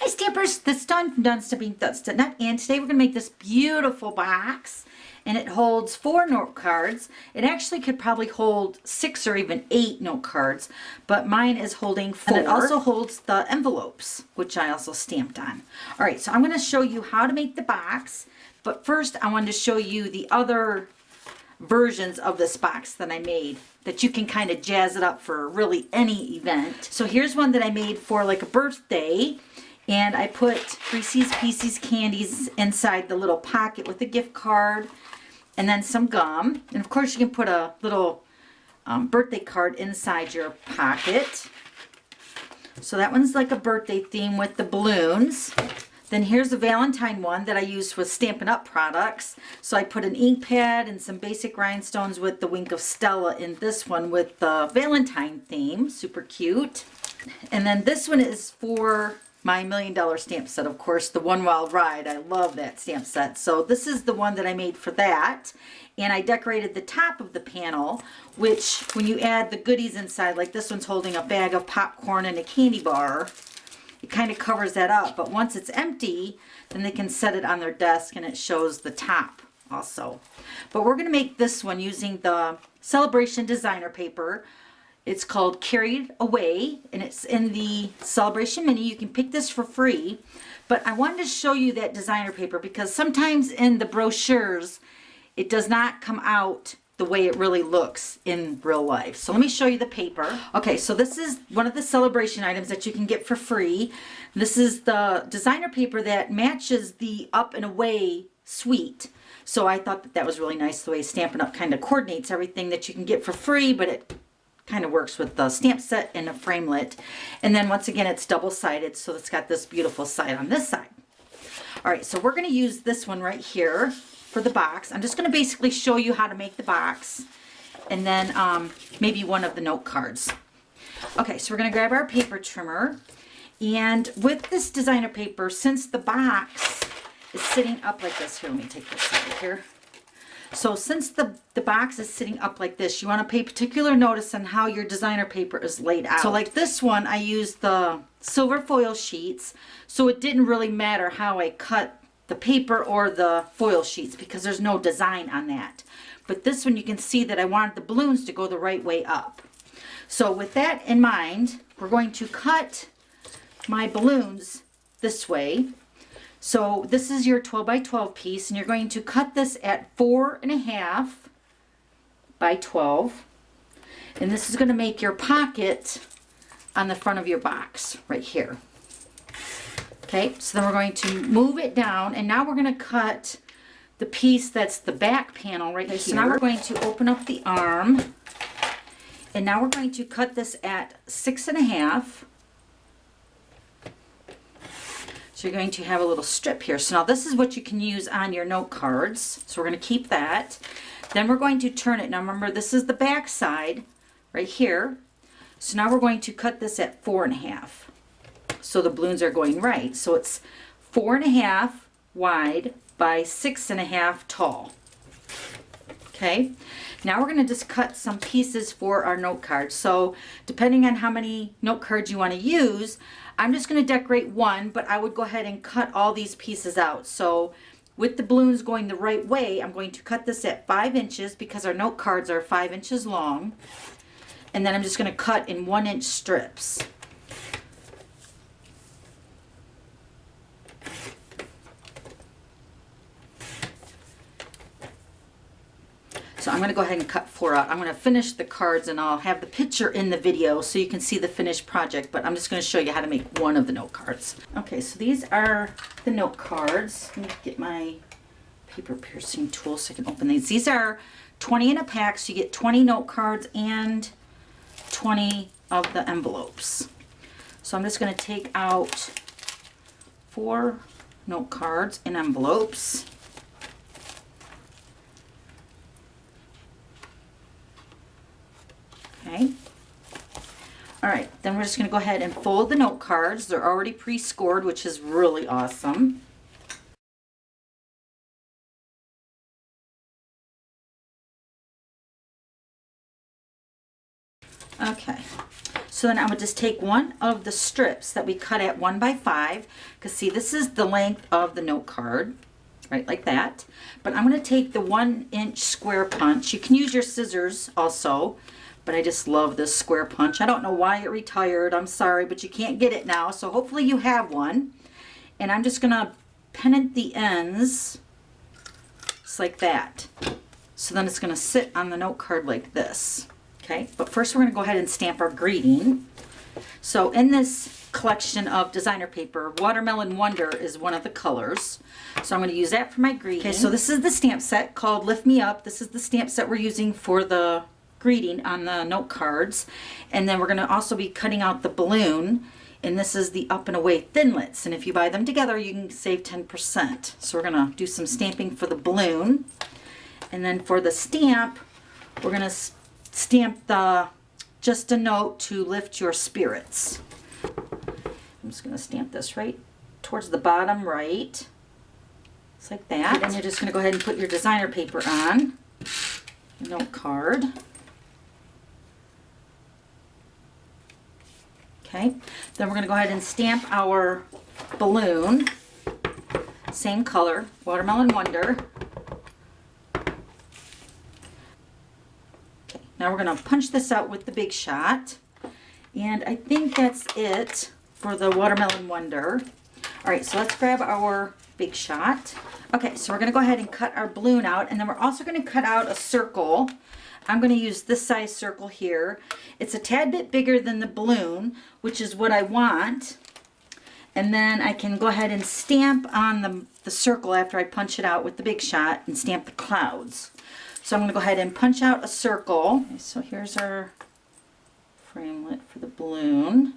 Hi Stampers, this is Dawn from Dawn's Stamping Nut, and today we're going to make this beautiful box, and it holds 4 note cards. It actually could probably hold 6 or even 8 note cards, but mine is holding 4. And it also holds the envelopes, which I also stamped on. Alright, so I'm going to show you how to make the box, but first I wanted to show you the other versions of this box that I made that you can kind of jazz it up for really any event. So here's one that I made for like a birthday. And I put Reese's Pieces candies inside the little pocket with a gift card and then some gum. And of course you can put a little birthday card inside your pocket. So that one's like a birthday theme with the balloons. Then here's a Valentine one that I used with Stampin' Up! Products. So I put an ink pad and some basic rhinestones with the Wink of Stella in this one with the Valentine theme. Super cute. And then this one is for my $1 Million stamp set, of course, the One Wild Ride. I love that stamp set. So this is the one that I made for that. And I decorated the top of the panel, which when you add the goodies inside, like this one's holding a bag of popcorn and a candy bar, it kind of covers that up. But once it's empty, then they can set it on their desk and it shows the top also. But we're going to make this one using the Celebration designer paper. It's called Carried Away, and it's in the Celebration Mini. You can pick this for free, but I wanted to show you that designer paper because sometimes in the brochures, it does not come out the way it really looks in real life. So let me show you the paper. Okay, so this is one of the Celebration items that you can get for free. This is the designer paper that matches the Up and Away suite. So I thought that that was really nice the way Stampin' Up! Kind of coordinates everything that you can get for free, but it kind of works with the stamp set and a framelit. And then once again, it's double-sided, so it's got this beautiful side on this side. All right, so we're going to use this one right here for the box. I'm just going to basically show you how to make the box and then maybe one of the note cards. Okay, so we're going to grab our paper trimmer, and with this designer paper, since the box is sitting up like this, here, let me take this out here. So since the box is sitting up like this, you want to pay particular notice on how your designer paper is laid out. So like this one, I used the silver foil sheets, so it didn't really matter how I cut the paper or the foil sheets because there's no design on that. But this one, you can see that I wanted the balloons to go the right way up. So with that in mind, we're going to cut my balloons this way. So this is your 12 by 12 piece, and you're going to cut this at 4.5 by 12. And this is going to make your pocket on the front of your box right here. Okay, so then we're going to move it down, and now we're going to cut the piece that's the back panel right here. So now we're going to open up the arm, and now we're going to cut this at 6.5. So you're going to have a little strip here. So now this is what you can use on your note cards. So we're going to keep that. Then we're going to turn it. Now remember, this is the back side right here. So now we're going to cut this at 4.5. So the balloons are going right. So it's 4.5 wide by 6.5 tall. Okay. Now we're going to just cut some pieces for our note cards. So depending on how many note cards you want to use, I'm just going to decorate one, but I would go ahead and cut all these pieces out. So with the balloons going the right way, I'm going to cut this at 5 inches because our note cards are 5 inches long. And then I'm just going to cut in 1-inch strips. So I'm going to go ahead and cut 4 out. I'm going to finish the cards and I'll have the picture in the video so you can see the finished project, but I'm just going to show you how to make one of the note cards. Okay, so these are the note cards. Let me get my paper piercing tool so I can open these. These are 20 in a pack, so you get 20 note cards and 20 of the envelopes. So I'm just going to take out 4 note cards and envelopes. Okay. All right, then we're just going to go ahead and fold the note cards. They're already pre-scored, which is really awesome. Okay, So So then I would just take one of the strips that we cut at 1 by 5, because see, this is the length of the note card, right, like that. But I'm going to take the 1-inch square punch. You can use your scissors also, but I just love this square punch. I don't know why it retired. I'm sorry, but you can't get it now. So hopefully you have one. And I'm just going to pennant the ends just like that. So then it's going to sit on the note card like this. Okay, but first we're going to go ahead and stamp our greeting. So in this collection of designer paper, Watermelon Wonder is one of the colors. So I'm going to use that for my greeting. Okay, so this is the stamp set called Lift Me Up. This is the stamp set we're using for the greeting on the note cards. And then we're going to also be cutting out the balloon. And this is the Up and Away Thinlits. And if you buy them together, you can save 10%. So we're going to do some stamping for the balloon. And then for the stamp, we're going to stamp the Just a Note to Lift Your Spirits. I'm just going to stamp this right towards the bottom right. Just like that. And then you're just going to go ahead and put your designer paper on the note card. Okay, then we're going to go ahead and stamp our balloon. Same color, Watermelon Wonder. Okay, now we're going to punch this out with the Big Shot. And I think that's it for the Watermelon Wonder. All right, so let's grab our Big Shot. Okay, so we're going to go ahead and cut our balloon out, and then we're also going to cut out a circle. I'm going to use this size circle here. It's a tad bit bigger than the balloon, which is what I want. And then I can go ahead and stamp on the circle after I punch it out with the Big Shot and stamp the clouds. So I'm going to go ahead and punch out a circle. Okay, so here's our framelit for the balloon.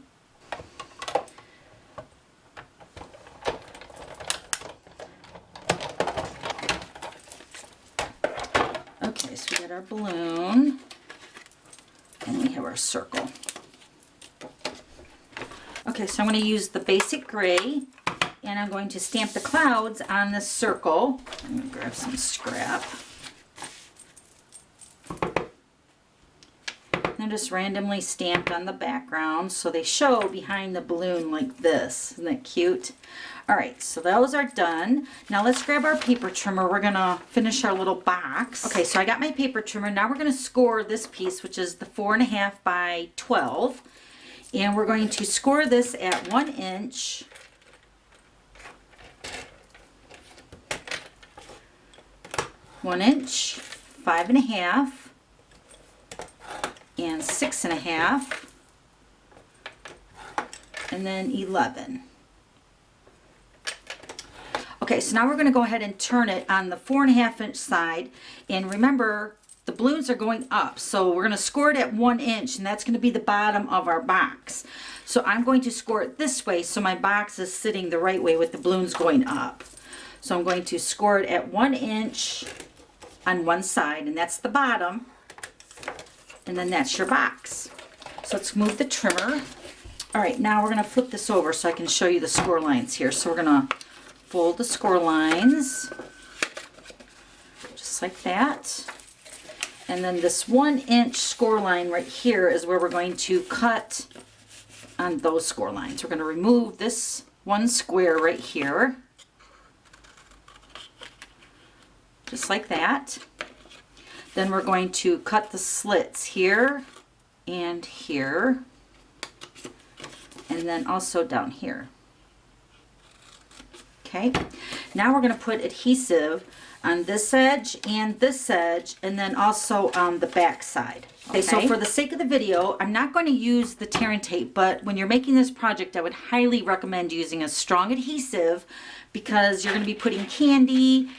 Okay, so we got our balloon, and we have our circle. Okay, so I'm going to use the basic gray, and I'm going to stamp the clouds on this circle. I'm going to grab some scrap. And just randomly stamped on the background so they show behind the balloon like this. Isn't that cute? Alright, so those are done. Now let's grab our paper trimmer. We're going to finish our little box. Okay, so I got my paper trimmer. Now we're going to score this piece, which is the 4.5 by 12. And we're going to score this at 1 inch. One inch, 5.5, and 6.5, and then 11. Okay, so now we're going to go ahead and turn it on the 4.5 inch side, and remember the balloons are going up, so we're going to score it at 1 inch, and that's going to be the bottom of our box. So I'm going to score it this way so my box is sitting the right way with the balloons going up. So I'm going to score it at 1 inch on one side, and that's the bottom, and then that's your box. So let's move the trimmer. All right, now we're going to flip this over so I can show you the score lines here. So we're going to fold the score lines just like that, and then this 1 inch score line right here is where we're going to cut on those score lines. We're going to remove this one square right here, just like that. Then we're going to cut the slits here and here, and then also down here. Okay, now we're going to put adhesive on this edge, and then also on the back side. Okay, so for the sake of the video, I'm not going to use the tear and tape, but when you're making this project, I would highly recommend using a strong adhesive because you're going to be putting candy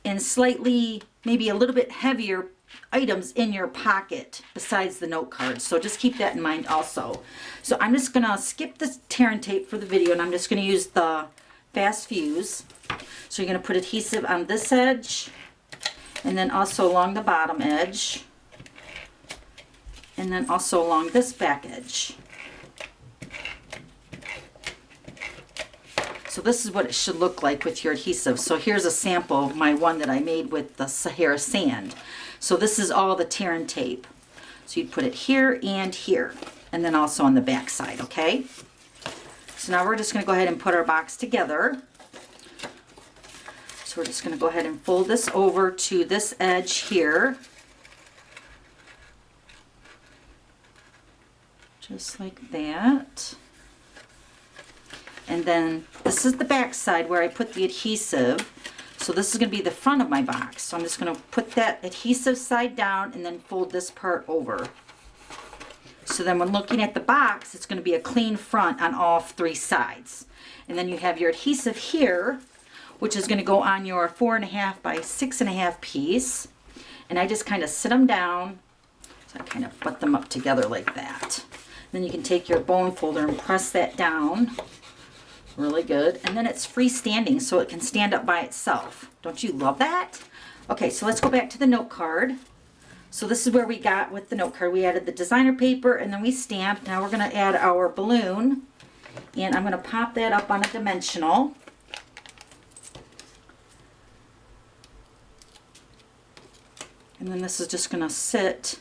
and slightly, maybe a little bit heavier items in your pocket besides the note cards. So just keep that in mind also. So I'm just going to skip the tear and tape for the video, and I'm just going to use the fast fuse. So you're going to put adhesive on this edge, and then also along the bottom edge, and then also along this back edge. So this is what it should look like with your adhesive. So here's a sample of my one that I made with the Sahara sand. So this is all the tear and tape. So you'd put it here and here. and then also on the back side, okay? So now we're just going to go ahead and put our box together. So we're just going to go ahead and fold this over to this edge here. Just like that. And then this is the back side where I put the adhesive. So this is going to be the front of my box. So I'm just going to put that adhesive side down and then fold this part over. So then when looking at the box, it's going to be a clean front on all 3 sides. And then you have your adhesive here, which is going to go on your 4.5 by 6.5 piece. And I just kind of sit them down. So I kind of butt them up together like that. Then you can take your bone folder and press that down. Really good. And then it's freestanding, so it can stand up by itself. Don't you love that? Okay, so let's go back to the note card. So this is where we got with the note card. We added the designer paper and then we stamped. Now we're going to add our balloon. And I'm going to pop that up on a dimensional. And then this is just going to sit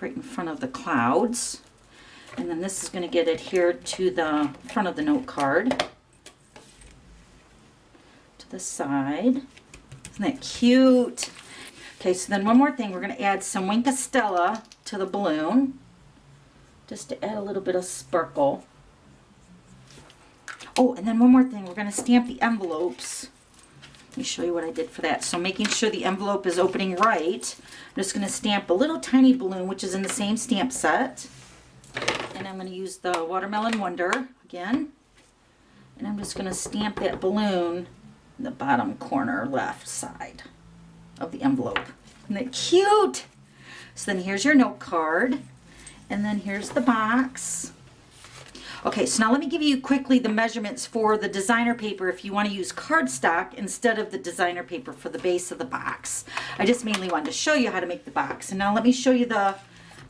right in front of the clouds. And then this is going to get adhered to the front of the note card. To the side. Isn't that cute? Okay, so then one more thing. We're going to add some Wink of Stella to the balloon. Just to add a little bit of sparkle. Oh, and then one more thing. We're going to stamp the envelopes. Let me show you what I did for that. So making sure the envelope is opening right. I'm just going to stamp a little tiny balloon, which is in the same stamp set. And I'm going to use the Watermelon Wonder again. And I'm just going to stamp that balloon in the bottom corner left side of the envelope. Isn't that cute? So then here's your note card. And then here's the box. Okay, so now let me give you quickly the measurements for the designer paper if you want to use cardstock instead of the designer paper for the base of the box. I just mainly wanted to show you how to make the box. And now let me show you the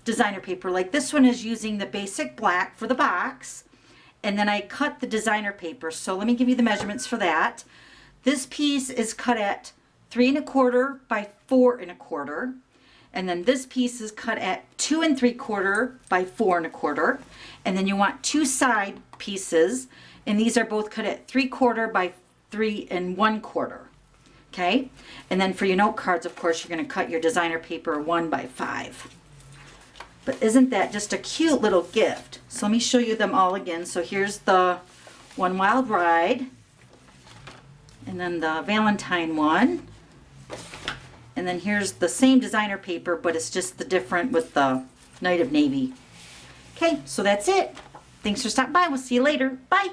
designer paper. Like this one is using the basic black for the box. And then I cut the designer paper. So let me give you the measurements for that. This piece is cut at 3 1/4 by 4 1/4. And then this piece is cut at 2 3/4 by 4 1/4. And then you want 2 side pieces. And these are both cut at 3/4 by 3 1/4. Okay? And then for your note cards, of course, you're going to cut your designer paper 1 by 5. But isn't that just a cute little gift? So let me show you them all again. So here's the One Wild Ride. And then the Valentine one. And then here's the same designer paper, but it's just the different with the Night of Navy. Okay, so that's it. Thanks for stopping by. We'll see you later. Bye.